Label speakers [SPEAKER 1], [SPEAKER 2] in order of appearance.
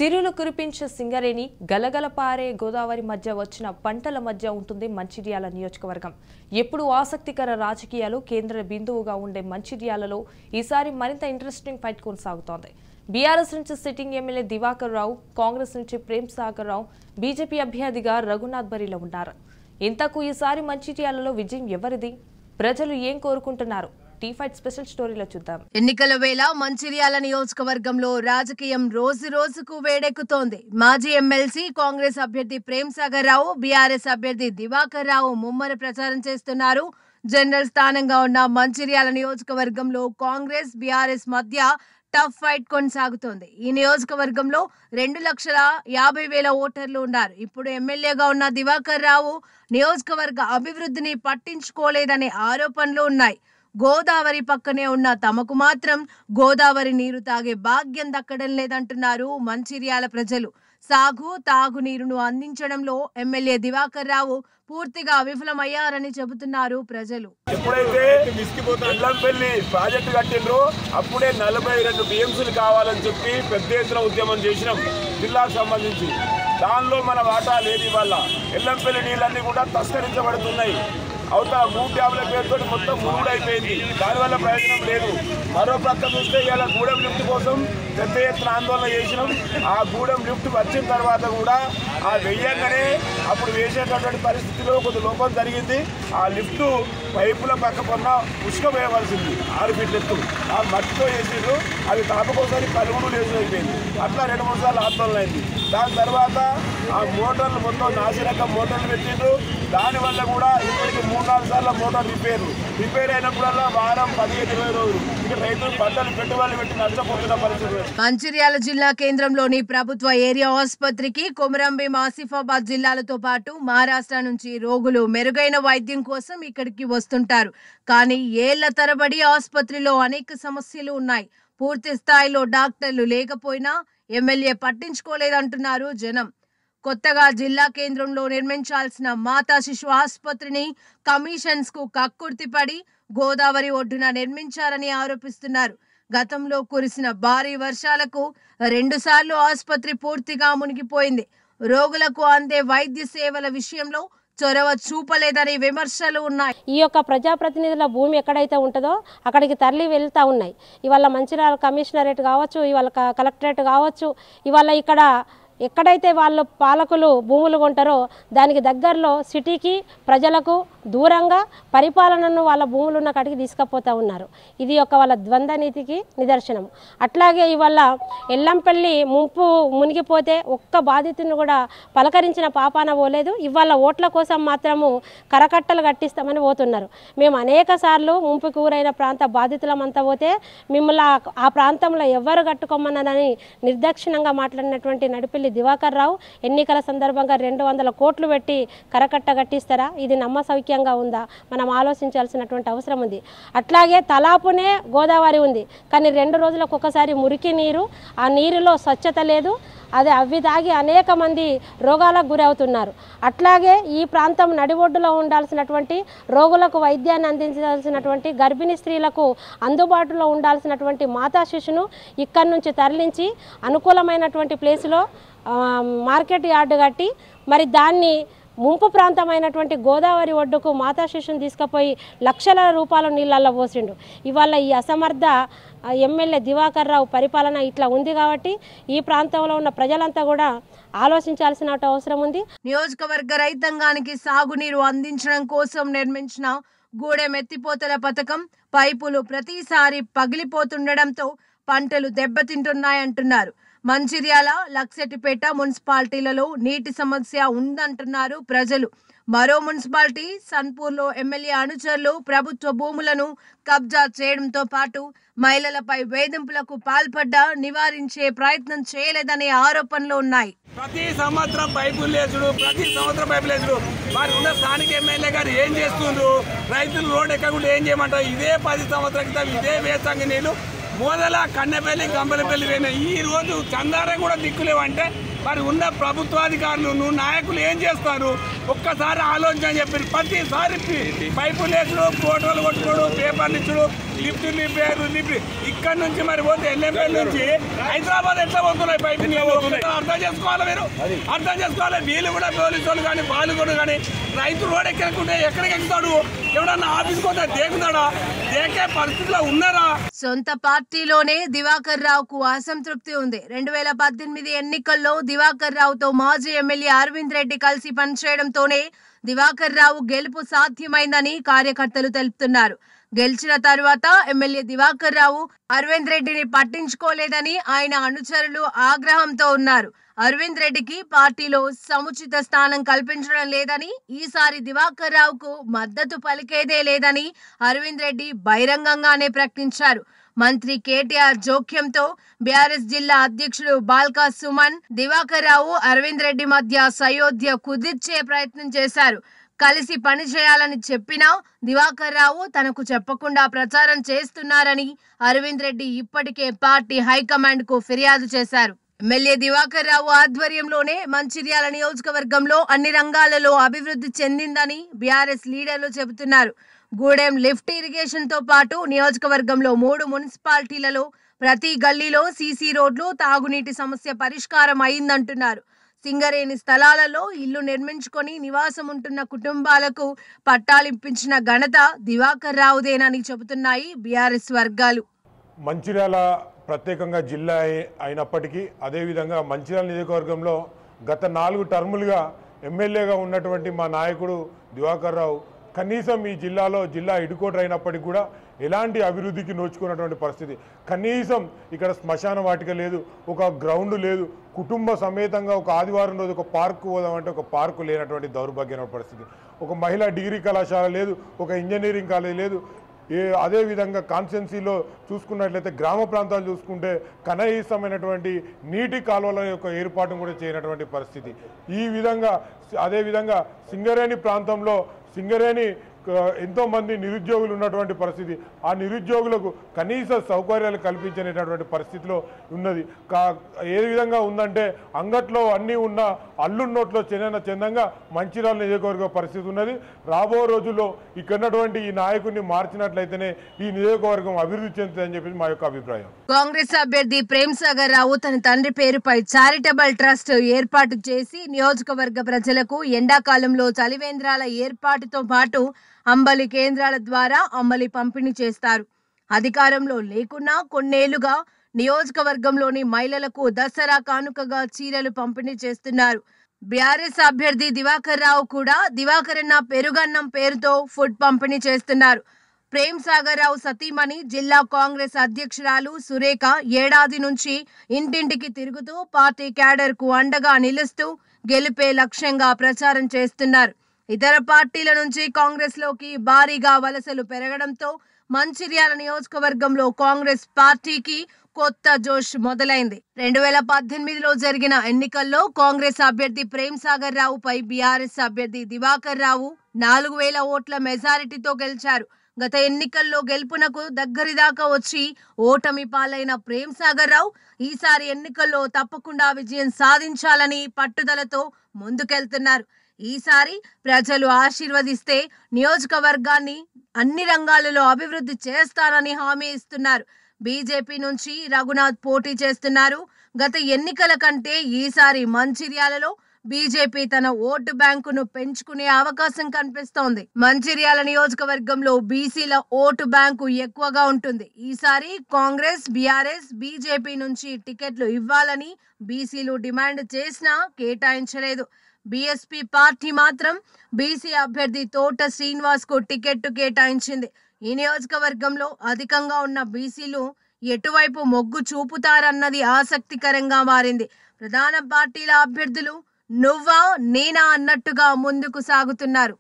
[SPEAKER 1] సిరులు కురిపించే సింగరేణి గలగలపారే గోదావరి మధ్య వచ్చిన పంటల మధ్య ఉంటుంది మంచిర్యాల నియోజకవర్గం. ఎప్పుడు ఆసక్తికర రాజకీయాలు కేంద్ర బిందువుగా ఉండే మంచిర్యాలలో ఈసారి మరింత ఇంట్రెస్టింగ్ ఫైట్ కొనసాగుతోంది. బీఆర్ఎస్ నుంచి సిట్టింగ్ ఎమ్మెల్యే దివాకర్ రావు, కాంగ్రెస్ నుంచి ప్రేమ్ సాగర్ రావు, బీజేపీ అభ్యర్థిగా రఘునాథ్ బరిలో ఉన్నారు. ఇంతకు ఈసారి మంచిర్యాలలో విజయం ఎవరిది? ప్రజలు ఏం కోరుకుంటున్నారు? టీ5 స్పెషల్ స్టోరీలో చూద్దాం.
[SPEAKER 2] ఎన్నికల వేళ మంచిర్యాల నియోజకవర్గంలో రాజకీయం రోజు రోజుకు వేడెక్కుతోంది. మాజీ ఎమ్మెల్సీ కాంగ్రెస్ అభ్యర్థి ప్రేమ్ సాగర్ రావు, బీఆర్ఎస్ అభ్యర్థి దివాకర్ రావు ముమ్మర ప్రచారం చేస్తున్నారు. జనరల్ స్థానంగా ఉన్న మంచిర్యాల నియోజకవర్గంలో కాంగ్రెస్ బీఆర్ఎస్ మధ్య టఫ్ ఫైట్ కొనసాగుతోంది. ఈ నియోజకవర్గంలో 2,50,000 ఓటర్లు ఉన్నారు. ఇప్పుడు ఎమ్మెల్యేగా ఉన్న దివాకర్ రావు నియోజకవర్గ అభివృద్ధిని పట్టించుకోలేదనే ఆరోపణలు ఉన్నాయి. గోదావరి పక్కనే ఉన్న తమకు మాత్రం గోదావరి నీరు తాగే భాగ్యం దక్కడం లేదంటున్నారు మంచిర్యాల ప్రజలు. సాగు తాగునీరును అందించడంలో ఎమ్మెల్యే దివాకర్ రావు పూర్తిగా విఫలమయ్యారని చెబుతున్నారు ప్రజలు.
[SPEAKER 3] ఎప్పుడైతే ఎల్లంపల్లి ప్రాజెక్టు కట్టిండ్రో అప్పుడే 42 టీఎంసీలు కావాలని చెప్పి పెద్ద ఎత్తున ఉద్యమం చేసినాం జిల్లాకు సంబంధించి. దానిలో మన వాటా లేదు. వల్ల ఎల్లంపల్లి నీళ్ళన్నీ కూడా తస్కరించబడుతున్నాయి. అవుతా 3 డ్యాముల పేరుతో మొత్తం మూడైపోయింది. దానివల్ల ప్రయోజనం లేదు. మరో ప్రక్క చూస్తే ఇలా గూడెం లిఫ్ట్ కోసం పెద్ద ఎత్తున ఆందోళన చేసినాం. ఆ గూడెం లిఫ్ట్ వచ్చిన తర్వాత కూడా ఆ వెయ్యంగానే అప్పుడు వేసేటటువంటి పరిస్థితిలో కొంత లోపం జరిగింది. ఆ లిఫ్ట్ పైపుల పక్క కొన్న ఉష్క వేయవలసింది 6 ఫీట్ల ఎత్తు. ఆ మట్టితో వేసిండ్రు. అవి తాపకోసారి కలుగుడు లేచి అయిపోయింది. అట్లా 2-3 సార్లు ఆందోళన అయింది. దాని తర్వాత ఆ మోటార్లు మొత్తం నాసిరకం మోటార్లు పెట్టిండ్రు. దానివల్ల కూడా ఇప్పటికి 3-4 సార్లు మోటార్ రిపేర్ అయినప్పుడల్లా వారం 15-20 రోజులు ఇక రైతులు పంటలు పెట్టుబడులు పెట్టి నష్టపోతున్న పరిస్థితి.
[SPEAKER 2] మంచిర్యాల జిల్లా కేంద్రంలోని ప్రభుత్వ ఏరియా ఆసుపత్రికి కొమరంభీం, ఆసిఫాబాద్ జిల్లాలతో పాటు మహారాష్ట్ర నుంచి రోగులు మెరుగైన వైద్యం కోసం ఇక్కడికి వస్తుంటారు. కానీ ఏళ్ల తరబడి ఆసుపత్రిలో అనేక సమస్యలు ఉన్నాయి. పూర్తి స్థాయిలో డాక్టర్లు లేకపోయినా ఎమ్మెల్యే పట్టించుకోలేదంటున్నారు జనం. కొత్తగా జిల్లా కేంద్రంలో నిర్మించాల్సిన మాతా శిశు ఆసుపత్రిని కమిషన్స్ కు కక్కుర్తిపడి గోదావరి ఒడ్డున నిర్మించారని ఆరోపిస్తున్నారు. గతంలో కురిసిన భారీ వర్షాలకు 2 సార్లు ఆసుపత్రి పూర్తిగా మునిగిపోయింది. రోగులకు అందే వైద్య సేవల విషయంలో చొరవ చూపలేదని విమర్శలు ఉన్నాయి.
[SPEAKER 4] ఈ యొక్క ప్రజాప్రతినిధుల భూమి ఎక్కడైతే ఉంటుందో అక్కడికి తరలి వెళ్తూ ఉన్నాయి. ఇవాళ మంచిర్యాల కమిషనరేట్ కావచ్చు, ఇవాళ కలెక్టరేట్ కావచ్చు, ఇవాళ ఇక్కడ ఎక్కడైతే వాళ్ళు పాలకులు భూములు కొంటారో దానికి దగ్గరలో సిటీకి ప్రజలకు దూరంగా పరిపాలనను వాళ్ళ భూములు ఉన్న కాడికి తీసుకుపోతూ ఉన్నారు. ఇది ఒక వాళ్ళ ద్వంద్వ నీతికి నిదర్శనం. అట్లాగే ఇవాళ ఎల్లంపల్లి ముంపు మునిగిపోతే ఒక్క బాధితుని కూడా పలకరించిన పాపాన పోలేదు. ఇవాళ ఓట్ల కోసం మాత్రము కరకట్టలు కట్టిస్తామని పోతున్నారు. మేము అనేక సార్లు ముంపుకు గురైన ప్రాంత బాధితులమంతా పోతే మిమ్మల్ని ఆ ప్రాంతంలో ఎవరు కట్టుకోమన్నారని నిర్దాక్షిణ్యంగా మాట్లాడినటువంటి నడిపిల్లి దివాకర్ రావు ఎన్నికల సందర్భంగా 200 కోట్లు పెట్టి కరకట్ట కట్టిస్తారా? ఇది నమ్మసౌక్యంగా ఉందా? మనం ఆలోచించాల్సినటువంటి అవసరం ఉంది. అట్లాగే తలాపునే గోదావరి ఉంది, కానీ 2 రోజులకు ఒకసారి మురికి నీరు, ఆ నీరులో స్వచ్ఛత లేదు. అదే అవి తాగి అనేక మంది రోగాలకు గురవుతున్నారు. అట్లాగే ఈ ప్రాంతం నడిబొడ్డులో ఉండాల్సినటువంటి రోగులకు వైద్యాన్ని అందించాల్సినటువంటి గర్భిణీ స్త్రీలకు అందుబాటులో ఉండాల్సినటువంటి మాతా శిశును ఇక్కడి నుంచి తరలించి అనుకూలమైనటువంటి ప్లేస్లో మార్కెట్ యార్డు కట్టి మరి దాన్ని ముంపు ప్రాంతమైనటువంటి గోదావరి ఒడ్డుకు మాతా శిశుని తీసుకుపోయి లక్షల రూపాయల నీళ్ళల్లో పోసిండు. ఇవాళ ఈ అసమర్థ ఎమ్మెల్యే దివాకర్ రావు పరిపాలన ఇట్లా ఉంది కాబట్టి ఈ ప్రాంతంలో ఉన్న ప్రజలంతా కూడా ఆలోచించాల్సిన అవసరం ఉంది.
[SPEAKER 2] నియోజకవర్గ రైతాంగానికి సాగునీరు అందించడం కోసం నిర్మించిన గూడెం ఎత్తిపోతల పథకం పైపులు ప్రతిసారి పగిలిపోతుండడంతో పంటలు దెబ్బతింటున్నాయంటున్నారు. మంచిర్యాల, లక్సెటిపేట మున్సిపాలిటీలలో నీటి సమస్య ఉందంటున్నారు ప్రజలు. మరో మున్సిపాలిటీ సన్పూర్లో ఎమ్మెల్యే అనుచరులు ప్రభుత్వ భూములను కబ్జా చేయడంతో పాటు మహిళలపై వేధింపులకు పాల్పడ్డా నివారించే ప్రయత్నం చేయలేదనే ఆరోపణలు ఉన్నాయి.
[SPEAKER 3] ప్రతి సంవత్సరం పైపులు లేచుడు, వారు ఉన్న స్థానిక ఎమ్మెల్యే గారు ఏం చేస్తుండ్రు? రైతులు రోడ్డు ఎక్కకుండా ఏం చేయమంటారు? ఇదే 10 సంవత్సరాల క్రితం ఇదే వేసంగి నీళ్ళు మొదల కన్నెపల్లి, గంపలపల్లి పోయినా ఈ రోజు చందారం కూడా దిక్కులేవంటే మరి ఉన్న ప్రభుత్వాధికారులు నాయకులు ఏం చేస్తారు? ఒక్కసారి ఆలోచన చెప్పి ప్రతిసారి పైపులు వేసుడు, ఫోటోలు కొట్టుకోడు, పేపర్లు ఇచ్చుడు, లిఫ్ట్ ఇక్కడ నుంచి మరి పోతే ఎల్ఎంపల్లి నుంచి హైదరాబాద్ ఎట్లా పోతున్నాయి పైపు అర్థం చేసుకోవాలి. మీరు అర్థం చేసుకోవాలి. వీళ్ళు కూడా పోలీసు వాళ్ళు కానీ వాళ్ళు కూడా కానీ రైతు రోడ్ ఎక్కకుంటే ఎక్కడికి ఎక్కుతాడు? ఎవడన్నా ఆఫీస్కి పోతే దేకుతాడా? దేకే పరిస్థితిలో ఉన్నారా?
[SPEAKER 2] సొంత పార్టీలోనే దివాకర్ రావుకు అసంతృప్తి ఉంది. 2018 ఎన్నికల్లో దివాకర్ రావుతో మాజీ ఎమ్మెల్యే అరవింద్ రెడ్డి కలిసి పనిచేయడంతోనే దివాకర్ రావు గెలుపు సాధ్యమైందని కార్యకర్తలు తెలుపుతున్నారు. గెలిచిన తర్వాత ఎమ్మెల్యే దివాకర్ రావు అరవింద్ రెడ్డిని పట్టించుకోలేదని ఆయన అనుచరులు ఆగ్రహంతో ఉన్నారు. అరవింద్ రెడ్డికి పార్టీలో సముచిత స్థానం కల్పించడం లేదని, ఈసారి దివాకర్ రావుకు మద్దతు పలికేదే లేదని అరవింద్ రెడ్డి బహిరంగంగానే ప్రకటించారు. మంత్రి కేటీఆర్ జోక్యంతో బీఆర్ఎస్ జిల్లా అధ్యక్షుడు బాల్కా సుమన్ దివాకర్ రావు అరవింద్ రెడ్డి మధ్య సయోధ్య కుదిర్చే ప్రయత్నం చేశారు. కలిసి పని చేయాలని చెప్పినా దివాకర్ రావు తనకు చెప్పకుండా ప్రచారం చేస్తున్నారని అరవింద్ రెడ్డి ఇప్పటికే పార్టీ హైకమాండ్ కు ఫిర్యాదు చేశారు. ఎమ్మెల్యే దివాకర్ రావు ఆధ్వర్యంలోనే మంచిర్యాల నియోజకవర్గంలో అన్ని రంగాలలో అభివృద్ధి చెందిందని బీఆర్ఎస్ లీడర్లు చెబుతున్నారు. గూడెం లిఫ్ట్ ఇరిగేషన్ తో పాటు నియోజకవర్గంలో 3 మున్సిపాలిటీలలో ప్రతి గల్లీలో సీసీ రోడ్లు, తాగునీటి సమస్య పరిష్కారం అయిందంటున్నారు. సింగరేణి స్థలాలలో ఇల్లు నిర్మించుకొని నివాసం ఉంటున్న కుటుంబాలకు పట్టాలిప్పించిన ఘనత దివాకర్ రావుదేనని చెబుతున్నాయి బీఆర్ఎస్ వర్గాలు.
[SPEAKER 5] మంచిర్యాల ప్రత్యేకంగా జిల్లా అయినప్పటికీ అదేవిధంగా మంచిర్యాల నియోజకవర్గంలో గత 4 టర్ములుగా ఎమ్మెల్యేగా ఉన్నటువంటి మా నాయకుడు దివాకర్ రావు కనీసం ఈ జిల్లా హెడ్‌క్వార్టర్ అయినప్పటికీ కూడా ఎలాంటి అభివృద్ధికి నోచుకున్నటువంటి పరిస్థితి. కనీసం ఇక్కడ శ్మశాన వాటిక లేదు, ఒక గ్రౌండ్ లేదు, కుటుంబ సమేతంగా ఒక ఆదివారం రోజు ఒక పార్కు పోదామంటే ఒక పార్కు లేనటువంటి దౌర్భాగ్యమైన పరిస్థితి. ఒక మహిళా డిగ్రీ కళాశాల లేదు, ఒక ఇంజనీరింగ్ కాలేజ్ లేదు. అదేవిధంగా కాన్స్టిట్యున్సీలో చూసుకున్నట్లయితే గ్రామ ప్రాంతాలు చూసుకుంటే కనీసమైనటువంటి నీటి కాలువల యొక్క ఏర్పాటును కూడా చేయనటువంటి పరిస్థితి. ఈ విధంగా అదేవిధంగా సింగరేణి ప్రాంతంలో సింగరేణి ఎంతోమంది నిరుద్యోగులు ఉన్నటువంటి పరిస్థితి. ఆ నిరుద్యోగులకు కనీస సౌకర్యాలు కల్పించనేటటువంటి పరిస్థితిలో ఉన్నది. ఏ విధంగా ఉందంటే అంగట్లో అన్నీ ఉన్న అల్లున్నోట్లో చెందంగా మంచిర్యాల నియోజకవర్గ పరిస్థితి ఉన్నది. రాబో రోజుల్లో ఇక్కడున్నటువంటి ఈ నాయకుడిని మార్చినట్లయితేనే ఈ నియోజకవర్గం అభివృద్ధి చెందుతుందని చెప్పి మా యొక్క అభిప్రాయం.
[SPEAKER 2] కాంగ్రెస్ అభ్యర్థి ప్రేమ్ సాగర్ రావు తన తండ్రి పేరుపై చారిటబుల్ ట్రస్ట్ ఏర్పాటు చేసి నియోజకవర్గ ప్రజలకు ఎండాకాలంలో చలివేంద్రాల ఏర్పాటుతో పాటు అంబలి కేంద్రాల ద్వారా అంబలి పంపిణీ చేస్తారు. అధికారంలో లేకున్నా కొన్నేళ్లుగా నియోజకవర్గంలోని మహిళలకు దసరా కానుకగా చీరలు పంపిణీ చేస్తున్నారు. బీఆర్ఎస్ అభ్యర్థి దివాకర్ రావు కూడా దివాకరన్న పెరుగన్నం పేరుతో ఫుడ్ పంపిణీ చేస్తున్నారు. ప్రేమ్ సాగర్ రావు సతీమణి జిల్లా కాంగ్రెస్ అధ్యక్షురాలు సురేఖ ఏడాది నుంచి ఇంటింటికి తిరుగుతూ పార్టీ క్యాడర్ కు అండగా నిలుస్తూ గెలిపే లక్ష్యంగా ప్రచారం చేస్తున్నారు. ఇతర పార్టీల నుంచి కాంగ్రెస్ లోకి భారీగా వలసలు పెరగడంతో మంచిర్యాల నియోజకవర్గంలో కాంగ్రెస్ పార్టీకి కొత్త జోష్ మొదలైంది. 2018లో జరిగిన ఎన్నికల్లో కాంగ్రెస్ అభ్యర్థి ప్రేమ్ సాగర్ రావుపై బీఆర్ఎస్ అభ్యర్థి దివాకర్ రావు 4000 ఓట్ల మెజారిటీతో గెలిచారు. గత ఎన్నికల్లో గెలుపునకు దగ్గరి దాకా వచ్చి ఓటమి పాలైన ప్రేమ్ సాగర్ రావు ఈసారి ఎన్నికల్లో తప్పకుండా విజయం సాధించాలని పట్టుదలతో ముందుకెళ్తున్నారు. ఈసారి ప్రజలు ఆశీర్వదిస్తే నియోజకవర్గాన్ని అన్ని రంగాలలో అభివృద్ధి చేస్తారని హామీ ఇస్తున్నారు. బీజేపీ నుంచి రఘునాథ్ పోటీ చేస్తున్నారు. గత ఎన్నికల కంటే ఈసారి మంచిర్యాలలో బీజేపీ తన ఓటు బ్యాంకును పెంచుకునే అవకాశం కనిపిస్తోంది. మంచిర్యాల నియోజకవర్గంలో బీసీల ఓటు బ్యాంకు ఎక్కువగా ఉంటుంది. ఈసారి కాంగ్రెస్, బీఆర్ఎస్, బీజేపీ నుంచి టికెట్లు ఇవ్వాలని బీసీలు డిమాండ్ చేసినా కేటాయించలేదు. బీఎస్పీ పార్టీ మాత్రం బీసీ అభ్యర్థి తోట శ్రీనివాస్ కు టికెట్ కేటాయించింది. ఈ నియోజకవర్గంలో అధికంగా ఉన్న బీసీలు ఎటువైపు మొగ్గు చూపుతారన్నది ఆసక్తికరంగా మారింది. ప్రధాన పార్టీల అభ్యర్థులు నువ్వా నేనా అన్నట్టుగా ముందుకు సాగుతున్నారు.